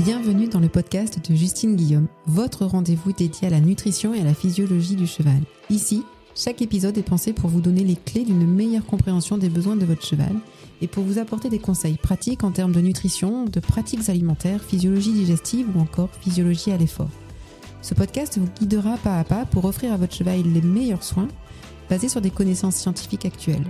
Bienvenue dans le podcast de Justine Guillaume, votre rendez-vous dédié à la nutrition et à la physiologie du cheval. Ici, chaque épisode est pensé pour vous donner les clés d'une meilleure compréhension des besoins de votre cheval et pour vous apporter des conseils pratiques en termes de nutrition, de pratiques alimentaires, physiologie digestive ou encore physiologie à l'effort. Ce podcast vous guidera pas à pas pour offrir à votre cheval les meilleurs soins basés sur des connaissances scientifiques actuelles.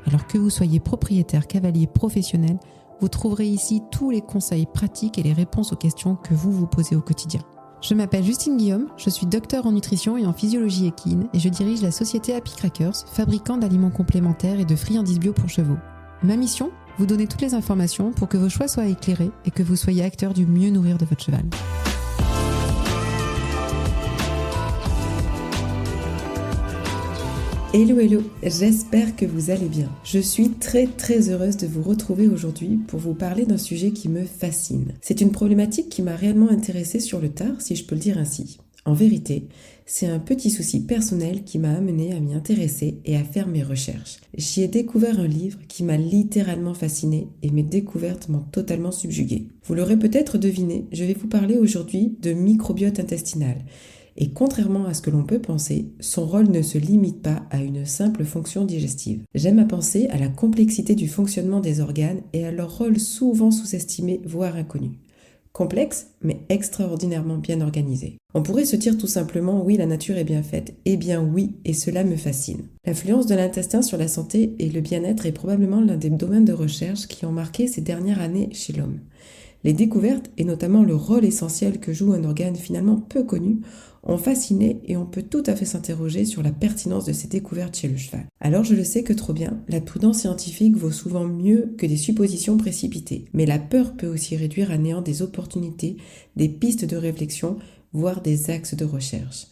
Alors que vous soyez propriétaire, cavalier, professionnel, vous trouverez ici tous les conseils pratiques et les réponses aux questions que vous vous posez au quotidien. Je m'appelle Justine Guillaume, je suis docteur en nutrition et en physiologie équine et je dirige la société Happy Crackers, fabricant d'aliments complémentaires et de friandises bio pour chevaux. Ma mission, vous donner toutes les informations pour que vos choix soient éclairés et que vous soyez acteur du mieux nourrir de votre cheval. Hello, j'espère que vous allez bien. Je suis très heureuse de vous retrouver aujourd'hui pour vous parler d'un sujet qui me fascine. C'est une problématique qui m'a réellement intéressée sur le tard, si je peux le dire ainsi. En vérité, c'est un petit souci personnel qui m'a amenée à m'y intéresser et à faire mes recherches. J'y ai découvert un livre qui m'a littéralement fascinée et mes découvertes m'ont totalement subjuguée. Vous l'aurez peut-être deviné, je vais vous parler aujourd'hui de microbiote intestinal. Et contrairement à ce que l'on peut penser, son rôle ne se limite pas à une simple fonction digestive. J'aime à penser à la complexité du fonctionnement des organes et à leur rôle souvent sous-estimé, voire inconnu. Complexe, mais extraordinairement bien organisé. On pourrait se dire tout simplement « oui, la nature est bien faite ». Eh bien oui, et cela me fascine. L'influence de l'intestin sur la santé et le bien-être est probablement l'un des domaines de recherche qui ont marqué ces dernières années chez l'homme. Les découvertes, et notamment le rôle essentiel que joue un organe finalement peu connu, ont fasciné et on peut tout à fait s'interroger sur la pertinence de ces découvertes chez le cheval. Alors je le sais que trop bien, la prudence scientifique vaut souvent mieux que des suppositions précipitées, mais la peur peut aussi réduire à néant des opportunités, des pistes de réflexion, voire des axes de recherche.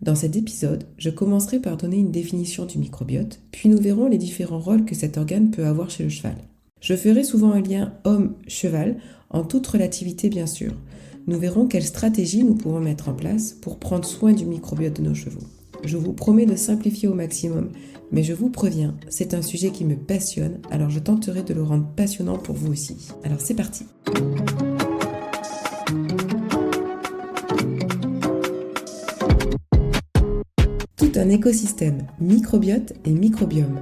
Dans cet épisode, je commencerai par donner une définition du microbiote, puis nous verrons les différents rôles que cet organe peut avoir chez le cheval. Je ferai souvent un lien homme-cheval, en toute relativité bien sûr. Nous verrons quelles stratégies nous pouvons mettre en place pour prendre soin du microbiote de nos chevaux. Je vous promets de simplifier au maximum, mais je vous préviens, c'est un sujet qui me passionne, alors je tenterai de le rendre passionnant pour vous aussi. Alors c'est parti. Tout un écosystème, microbiote et microbiome.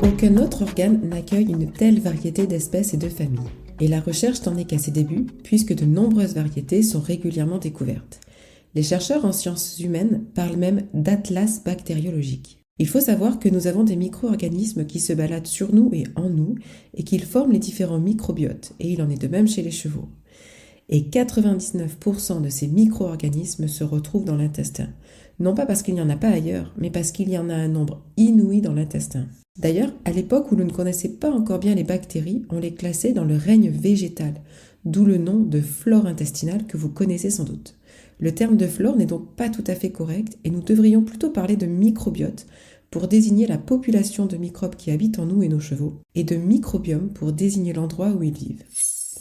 Aucun autre organe n'accueille une telle variété d'espèces et de familles. Et la recherche n'en est qu'à ses débuts, puisque de nombreuses variétés sont régulièrement découvertes. Les chercheurs en sciences humaines parlent même d'atlas bactériologique. Il faut savoir que nous avons des micro-organismes qui se baladent sur nous et en nous, et qu'ils forment les différents microbiotes, et il en est de même chez les chevaux. Et 99% de ces micro-organismes se retrouvent dans l'intestin. Non pas parce qu'il n'y en a pas ailleurs, mais parce qu'il y en a un nombre inouï dans l'intestin. D'ailleurs, à l'époque où l'on ne connaissait pas encore bien les bactéries, on les classait dans le règne végétal, d'où le nom de flore intestinale que vous connaissez sans doute. Le terme de flore n'est donc pas tout à fait correct et nous devrions plutôt parler de microbiote pour désigner la population de microbes qui habitent en nous et nos chevaux, et de microbiome pour désigner l'endroit où ils vivent.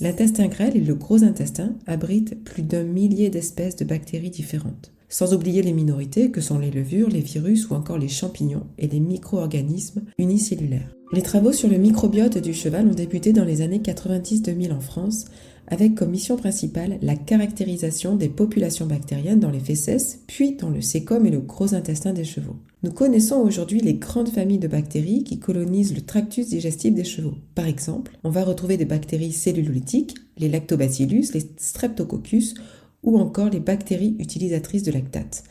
L'intestin grêle et le gros intestin abritent plus d'1 millier d'espèces de bactéries différentes. Sans oublier les minorités que sont les levures, les virus ou encore les champignons et les micro-organismes unicellulaires. Les travaux sur le microbiote du cheval ont débuté dans les années 90-2000 en France, avec comme mission principale la caractérisation des populations bactériennes dans les fécès, puis dans le cécum et le gros intestin des chevaux. Nous connaissons aujourd'hui les grandes familles de bactéries qui colonisent le tractus digestif des chevaux. Par exemple, on va retrouver des bactéries cellulolytiques, les lactobacillus, les streptococcus, ou encore les bactéries utilisatrices de lactate.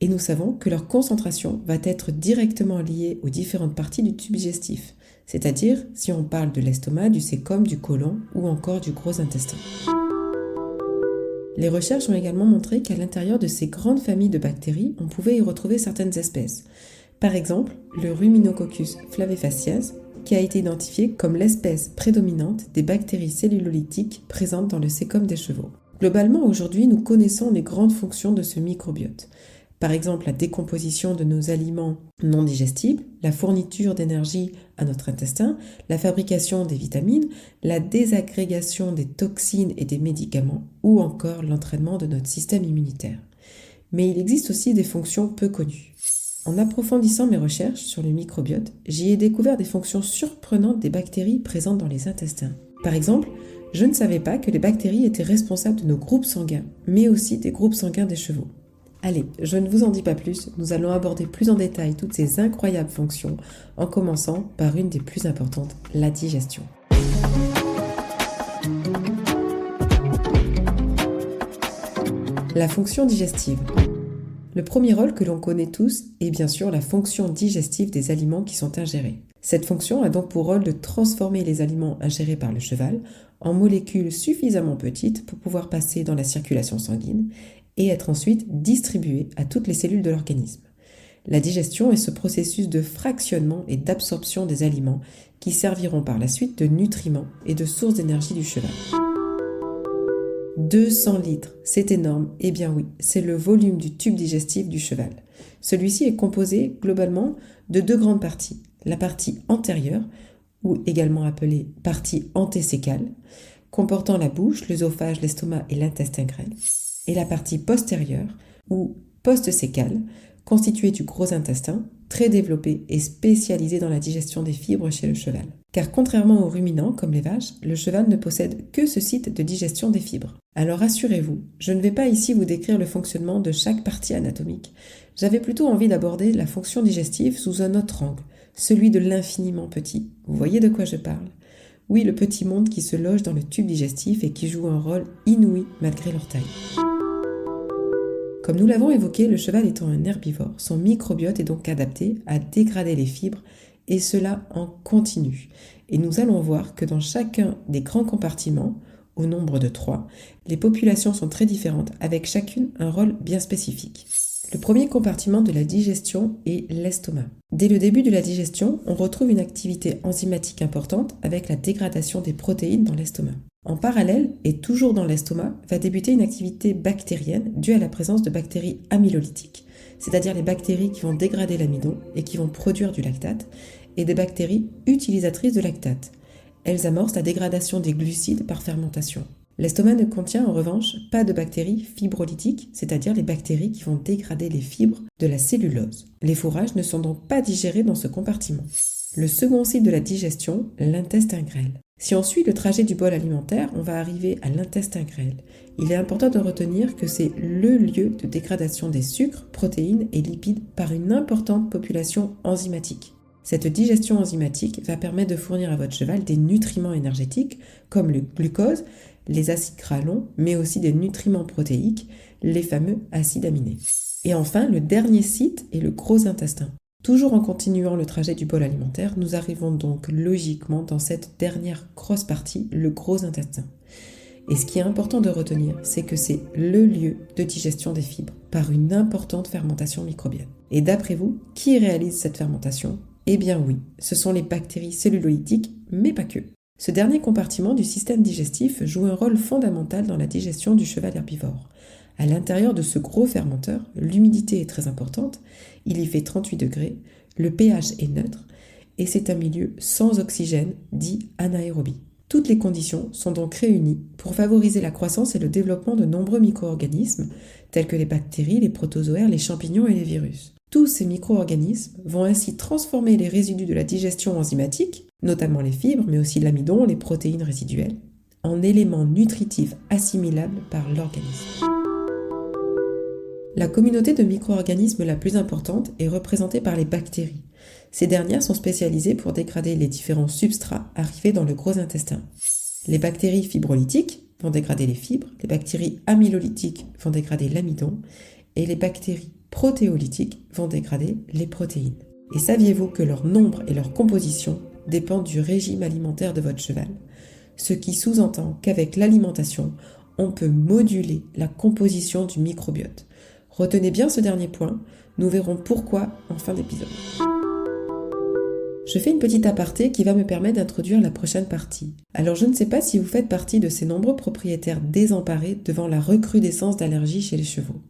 Et nous savons que leur concentration va être directement liée aux différentes parties du tube digestif, c'est-à-dire si on parle de l'estomac, du cécum, du côlon ou encore du gros intestin. Les recherches ont également montré qu'à l'intérieur de ces grandes familles de bactéries, on pouvait y retrouver certaines espèces. Par exemple, le Ruminococcus flavifaciens, qui a été identifié comme l'espèce prédominante des bactéries cellulolytiques présentes dans le cécum des chevaux. Globalement, aujourd'hui, nous connaissons les grandes fonctions de ce microbiote. Par exemple, la décomposition de nos aliments non digestibles, la fourniture d'énergie à notre intestin, la fabrication des vitamines, la désagrégation des toxines et des médicaments, ou encore l'entraînement de notre système immunitaire. Mais il existe aussi des fonctions peu connues. En approfondissant mes recherches sur le microbiote, j'y ai découvert des fonctions surprenantes des bactéries présentes dans les intestins. Par exemple, je ne savais pas que les bactéries étaient responsables de nos groupes sanguins, mais aussi des groupes sanguins des chevaux. Allez, je ne vous en dis pas plus, nous allons aborder plus en détail toutes ces incroyables fonctions, en commençant par une des plus importantes, la digestion. La fonction digestive. Le premier rôle que l'on connaît tous est bien sûr la fonction digestive des aliments qui sont ingérés. Cette fonction a donc pour rôle de transformer les aliments ingérés par le cheval en molécules suffisamment petites pour pouvoir passer dans la circulation sanguine et être ensuite distribuées à toutes les cellules de l'organisme. La digestion est ce processus de fractionnement et d'absorption des aliments qui serviront par la suite de nutriments et de sources d'énergie du cheval. 200 litres, c'est énorme. Eh bien oui, c'est le volume du tube digestif du cheval. Celui-ci est composé globalement de 2 grandes parties. La partie antérieure, ou également appelée partie antécécale, comportant la bouche, l'œsophage, l'estomac et l'intestin grêle, et la partie postérieure, ou postcécale, constituée du gros intestin, très développé et spécialisé dans la digestion des fibres chez le cheval. Car contrairement aux ruminants, comme les vaches, le cheval ne possède que ce site de digestion des fibres. Alors rassurez-vous, je ne vais pas ici vous décrire le fonctionnement de chaque partie anatomique. J'avais plutôt envie d'aborder la fonction digestive sous un autre angle, celui de l'infiniment petit. Vous voyez de quoi je parle ? Oui, le petit monde qui se loge dans le tube digestif et qui joue un rôle inouï malgré leur taille. Comme nous l'avons évoqué, le cheval étant un herbivore, son microbiote est donc adapté à dégrader les fibres, et cela en continu. Et nous allons voir que dans chacun des grands compartiments, au nombre de 3, les populations sont très différentes, avec chacune un rôle bien spécifique. Le premier compartiment de la digestion est l'estomac. Dès le début de la digestion, on retrouve une activité enzymatique importante avec la dégradation des protéines dans l'estomac. En parallèle, et toujours dans l'estomac, va débuter une activité bactérienne due à la présence de bactéries amylolytiques, c'est-à-dire les bactéries qui vont dégrader l'amidon et qui vont produire du lactate, et des bactéries utilisatrices de lactate. Elles amorcent la dégradation des glucides par fermentation. L'estomac ne contient en revanche pas de bactéries fibrolytiques, c'est-à-dire les bactéries qui vont dégrader les fibres de la cellulose. Les fourrages ne sont donc pas digérés dans ce compartiment. Le second site de la digestion, l'intestin grêle. Si on suit le trajet du bol alimentaire, on va arriver à l'intestin grêle. Il est important de retenir que c'est le lieu de dégradation des sucres, protéines et lipides par une importante population enzymatique. Cette digestion enzymatique va permettre de fournir à votre cheval des nutriments énergétiques comme le glucose, les acides gras longs, mais aussi des nutriments protéiques, les fameux acides aminés. Et enfin, le dernier site est le gros intestin. Toujours en continuant le trajet du bol alimentaire, nous arrivons donc logiquement dans cette dernière grosse partie, le gros intestin. Et ce qui est important de retenir, c'est que c'est le lieu de digestion des fibres par une importante fermentation microbienne. Et d'après vous, qui réalise cette fermentation ? Eh bien oui, ce sont les bactéries celluloïdiques, mais pas que. Ce dernier compartiment du système digestif joue un rôle fondamental dans la digestion du cheval herbivore. À l'intérieur de ce gros fermenteur, l'humidité est très importante, il y fait 38 degrés, le pH est neutre, et c'est un milieu sans oxygène, dit anaérobie. Toutes les conditions sont donc réunies pour favoriser la croissance et le développement de nombreux micro-organismes, tels que les bactéries, les protozoaires, les champignons et les virus. Tous ces micro-organismes vont ainsi transformer les résidus de la digestion enzymatique, notamment les fibres, mais aussi l'amidon, les protéines résiduelles, en éléments nutritifs assimilables par l'organisme. La communauté de micro-organismes la plus importante est représentée par les bactéries. Ces dernières sont spécialisées pour dégrader les différents substrats arrivés dans le gros intestin. Les bactéries fibrolytiques vont dégrader les fibres, les bactéries amylolytiques vont dégrader l'amidon, et les bactéries protéolytiques vont dégrader les protéines. Et saviez-vous que leur nombre et leur composition dépendent du régime alimentaire de votre cheval ? Ce qui sous-entend qu'avec l'alimentation, on peut moduler la composition du microbiote. Retenez bien ce dernier point, nous verrons pourquoi en fin d'épisode. Je fais une petite aparté qui va me permettre d'introduire la prochaine partie. Alors je ne sais pas si vous faites partie de ces nombreux propriétaires désemparés devant la recrudescence d'allergies chez les chevaux.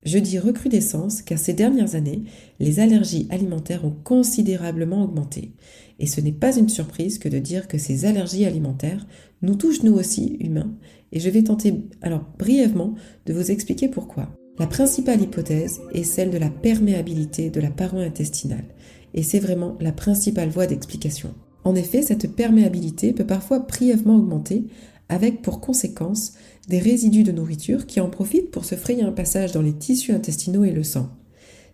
Je dis recrudescence car ces dernières années, les allergies alimentaires ont considérablement augmenté. Et ce n'est pas une surprise que de dire que ces allergies alimentaires nous touchent nous aussi, humains, et je vais tenter alors brièvement de vous expliquer pourquoi. La principale hypothèse est celle de la perméabilité de la paroi intestinale, et c'est vraiment la principale voie d'explication. En effet, cette perméabilité peut parfois brièvement augmenter, avec pour conséquence des résidus de nourriture qui en profitent pour se frayer un passage dans les tissus intestinaux et le sang.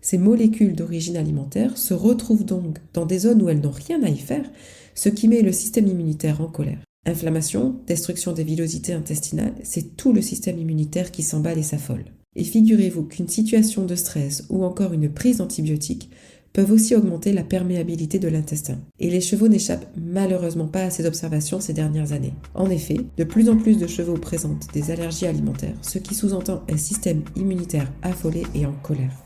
Ces molécules d'origine alimentaire se retrouvent donc dans des zones où elles n'ont rien à y faire, ce qui met le système immunitaire en colère. Inflammation, destruction des villosités intestinales, c'est tout le système immunitaire qui s'emballe et s'affole. Et figurez-vous qu'une situation de stress ou encore une prise d'antibiotiques peuvent aussi augmenter la perméabilité de l'intestin. Et les chevaux n'échappent malheureusement pas à ces observations ces dernières années. En effet, de plus en plus de chevaux présentent des allergies alimentaires, ce qui sous-entend un système immunitaire affolé et en colère.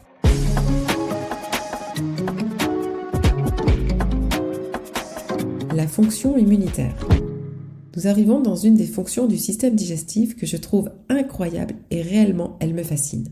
La fonction immunitaire. Nous arrivons dans une des fonctions du système digestif que je trouve incroyable et réellement elle me fascine.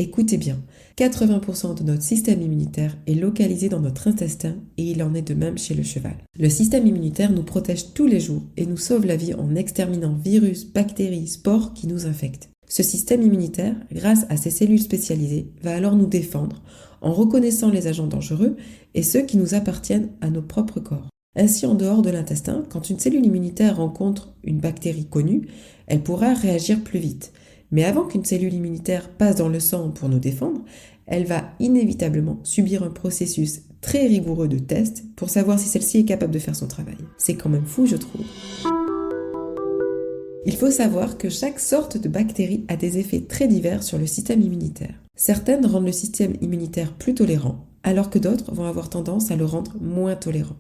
Écoutez bien, 80% de notre système immunitaire est localisé dans notre intestin et il en est de même chez le cheval. Le système immunitaire nous protège tous les jours et nous sauve la vie en exterminant virus, bactéries, spores qui nous infectent. Ce système immunitaire, grâce à ses cellules spécialisées, va alors nous défendre en reconnaissant les agents dangereux et ceux qui nous appartiennent à nos propres corps. Ainsi, en dehors de l'intestin, quand une cellule immunitaire rencontre une bactérie connue, elle pourra réagir plus vite. Mais avant qu'une cellule immunitaire passe dans le sang pour nous défendre, elle va inévitablement subir un processus très rigoureux de test pour savoir si celle-ci est capable de faire son travail. C'est quand même fou, je trouve. Il faut savoir que chaque sorte de bactérie a des effets très divers sur le système immunitaire. Certaines rendent le système immunitaire plus tolérant, alors que d'autres vont avoir tendance à le rendre moins tolérant.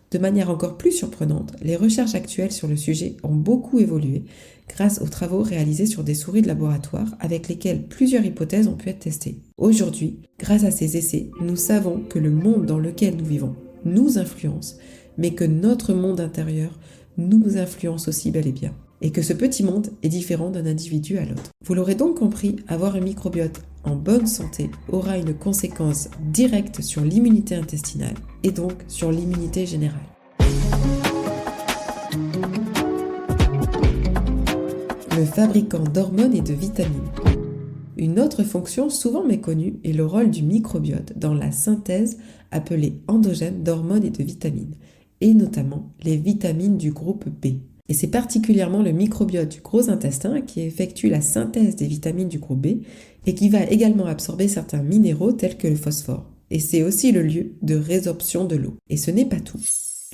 De manière encore plus surprenante, les recherches actuelles sur le sujet ont beaucoup évolué grâce aux travaux réalisés sur des souris de laboratoire avec lesquelles plusieurs hypothèses ont pu être testées. Aujourd'hui, grâce à ces essais, nous savons que le monde dans lequel nous vivons nous influence, mais que notre monde intérieur nous influence aussi bel et bien. Et que ce petit monde est différent d'un individu à l'autre. Vous l'aurez donc compris, avoir un microbiote en bonne santé aura une conséquence directe sur l'immunité intestinale et donc sur l'immunité générale. Le fabricant d'hormones et de vitamines. Une autre fonction souvent méconnue est le rôle du microbiote dans la synthèse appelée endogène d'hormones et de vitamines, et notamment les vitamines du groupe B. Et c'est particulièrement le microbiote du gros intestin qui effectue la synthèse des vitamines du groupe B et qui va également absorber certains minéraux tels que le phosphore. Et c'est aussi le lieu de résorption de l'eau. Et ce n'est pas tout.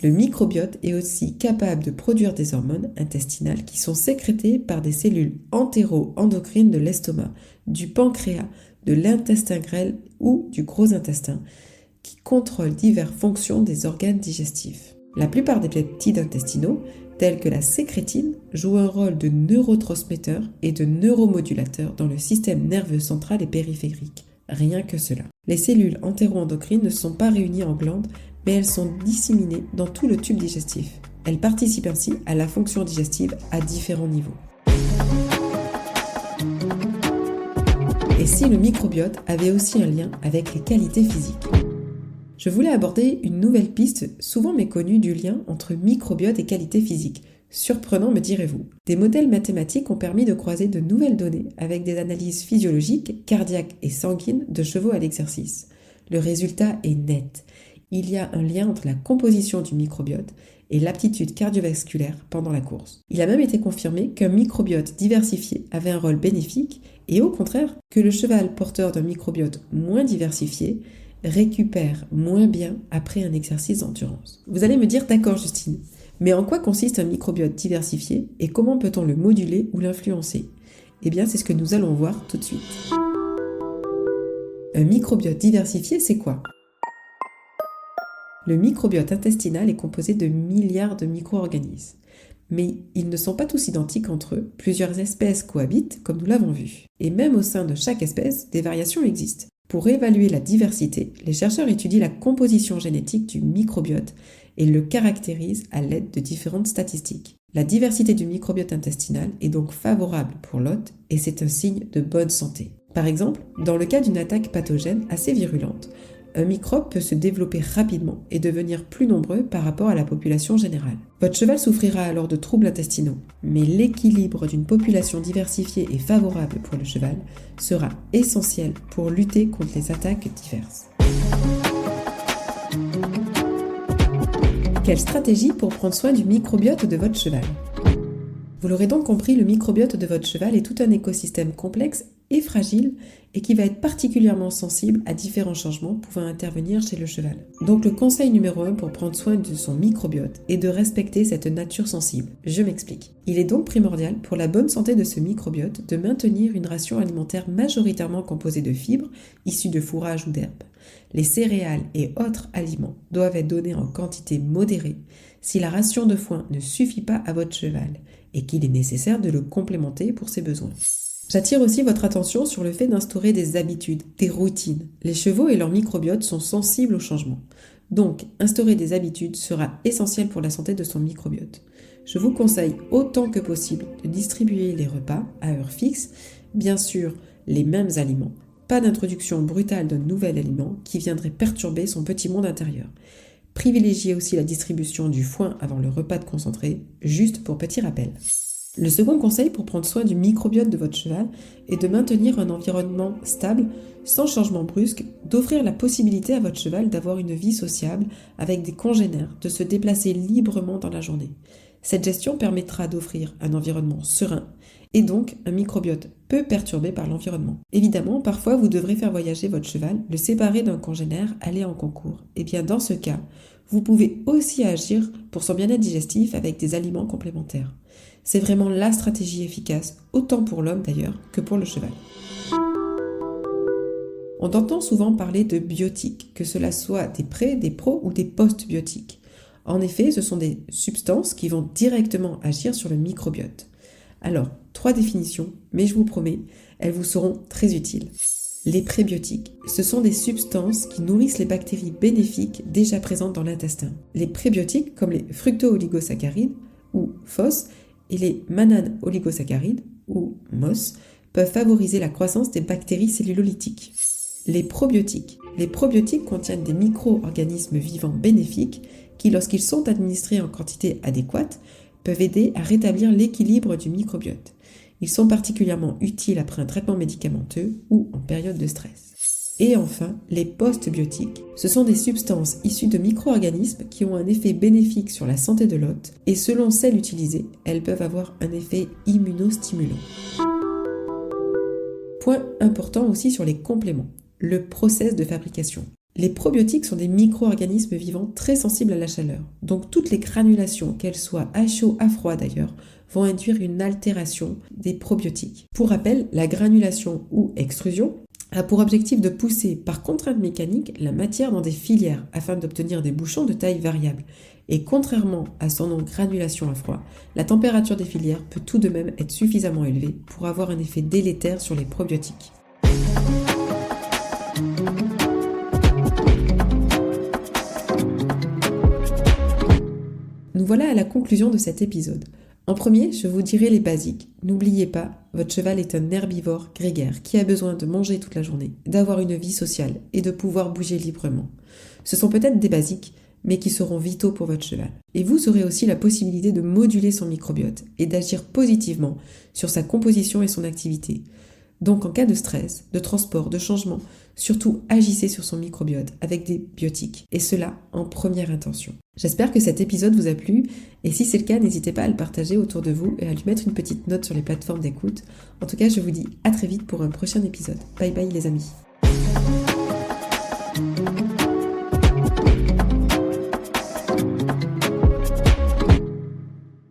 Le microbiote est aussi capable de produire des hormones intestinales qui sont sécrétées par des cellules entéro-endocrines de l'estomac, du pancréas, de l'intestin grêle ou du gros intestin qui contrôlent diverses fonctions des organes digestifs. La plupart des peptides intestinaux, tels que la sécrétine, jouent un rôle de neurotransmetteur et de neuromodulateur dans le système nerveux central et périphérique. Rien que cela. Les cellules entéro-endocrines ne sont pas réunies en glandes, mais elles sont disséminées dans tout le tube digestif. Elles participent ainsi à la fonction digestive à différents niveaux. Et si le microbiote avait aussi un lien avec les qualités physiques ? Je voulais aborder une nouvelle piste souvent méconnue du lien entre microbiote et qualité physique. Surprenant, me direz-vous. Des modèles mathématiques ont permis de croiser de nouvelles données avec des analyses physiologiques, cardiaques et sanguines de chevaux à l'exercice. Le résultat est net. Il y a un lien entre la composition du microbiote et l'aptitude cardiovasculaire pendant la course. Il a même été confirmé qu'un microbiote diversifié avait un rôle bénéfique et au contraire que le cheval porteur d'un microbiote moins diversifié récupère moins bien après un exercice d'endurance. Vous allez me dire, d'accord Justine, mais en quoi consiste un microbiote diversifié et comment peut-on le moduler ou l'influencer ? Eh bien, c'est ce que nous allons voir tout de suite. Un microbiote diversifié, c'est quoi ? Le microbiote intestinal est composé de milliards de micro-organismes. Mais ils ne sont pas tous identiques entre eux, plusieurs espèces cohabitent, comme nous l'avons vu. Et même au sein de chaque espèce, des variations existent. Pour évaluer la diversité, les chercheurs étudient la composition génétique du microbiote et le caractérisent à l'aide de différentes statistiques. La diversité du microbiote intestinal est donc favorable pour l'hôte et c'est un signe de bonne santé. Par exemple, dans le cas d'une attaque pathogène assez virulente, un microbe peut se développer rapidement et devenir plus nombreux par rapport à la population générale. Votre cheval souffrira alors de troubles intestinaux, mais l'équilibre d'une population diversifiée et favorable pour le cheval sera essentiel pour lutter contre les attaques diverses. Quelle stratégie pour prendre soin du microbiote de votre cheval ? Vous l'aurez donc compris, le microbiote de votre cheval est tout un écosystème complexe et fragile et qui va être particulièrement sensible à différents changements pouvant intervenir chez le cheval. Donc le conseil numéro 1 pour prendre soin de son microbiote est de respecter cette nature sensible. Je m'explique. Il est donc primordial pour la bonne santé de ce microbiote de maintenir une ration alimentaire majoritairement composée de fibres issues de fourrage ou d'herbe. Les céréales et autres aliments doivent être donnés en quantité modérée si la ration de foin ne suffit pas à votre cheval et qu'il est nécessaire de le complémenter pour ses besoins. J'attire aussi votre attention sur le fait d'instaurer des habitudes, des routines. Les chevaux et leur microbiote sont sensibles au changement. Donc, instaurer des habitudes sera essentiel pour la santé de son microbiote. Je vous conseille autant que possible de distribuer les repas à heure fixe, bien sûr les mêmes aliments. Pas d'introduction brutale d'un nouvel aliment qui viendrait perturber son petit monde intérieur. Privilégiez aussi la distribution du foin avant le repas de concentré, juste pour petit rappel. Le second conseil pour prendre soin du microbiote de votre cheval est de maintenir un environnement stable, sans changement brusque, d'offrir la possibilité à votre cheval d'avoir une vie sociable avec des congénères, de se déplacer librement dans la journée. Cette gestion permettra d'offrir un environnement serein et donc un microbiote peu perturbé par l'environnement. Évidemment, parfois vous devrez faire voyager votre cheval, le séparer d'un congénère, aller en concours. Et bien dans ce cas, vous pouvez aussi agir pour son bien-être digestif avec des aliments complémentaires. C'est vraiment la stratégie efficace, autant pour l'homme d'ailleurs que pour le cheval. On entend souvent parler de biotiques, que cela soit des pré, des pro ou des post-biotiques. En effet, ce sont des substances qui vont directement agir sur le microbiote. Alors, 3 définitions, mais je vous promets, elles vous seront très utiles. Les prébiotiques, ce sont des substances qui nourrissent les bactéries bénéfiques déjà présentes dans l'intestin. Les prébiotiques, comme les fructo-oligosaccharides ou FOS, et les mannan-oligosaccharides ou MOS, peuvent favoriser la croissance des bactéries cellulolytiques. Les probiotiques contiennent des micro-organismes vivants bénéfiques qui, lorsqu'ils sont administrés en quantité adéquate, peuvent aider à rétablir l'équilibre du microbiote. Ils sont particulièrement utiles après un traitement médicamenteux ou en période de stress. Et enfin, les postbiotiques. Ce sont des substances issues de micro-organismes qui ont un effet bénéfique sur la santé de l'hôte et selon celles utilisées, elles peuvent avoir un effet immunostimulant. Point important aussi sur les compléments, le process de fabrication. Les probiotiques sont des micro-organismes vivants très sensibles à la chaleur. Donc toutes les granulations, qu'elles soient à chaud, à froid d'ailleurs, vont induire une altération des probiotiques. Pour rappel, la granulation ou extrusion a pour objectif de pousser par contrainte mécanique la matière dans des filières afin d'obtenir des bouchons de taille variable. Et contrairement à son nom granulation à froid, la température des filières peut tout de même être suffisamment élevée pour avoir un effet délétère sur les probiotiques. Nous voilà à la conclusion de cet épisode. En premier, je vous dirai les basiques. N'oubliez pas, votre cheval est un herbivore grégaire qui a besoin de manger toute la journée, d'avoir une vie sociale et de pouvoir bouger librement. Ce sont peut-être des basiques, mais qui seront vitaux pour votre cheval. Et vous aurez aussi la possibilité de moduler son microbiote et d'agir positivement sur sa composition et son activité. Donc en cas de stress, de transport, de changement, surtout agissez sur son microbiote avec des biotiques, et cela en première intention. J'espère que cet épisode vous a plu, et si c'est le cas, n'hésitez pas à le partager autour de vous et à lui mettre une petite note sur les plateformes d'écoute. En tout cas, je vous dis à très vite pour un prochain épisode. Bye bye les amis.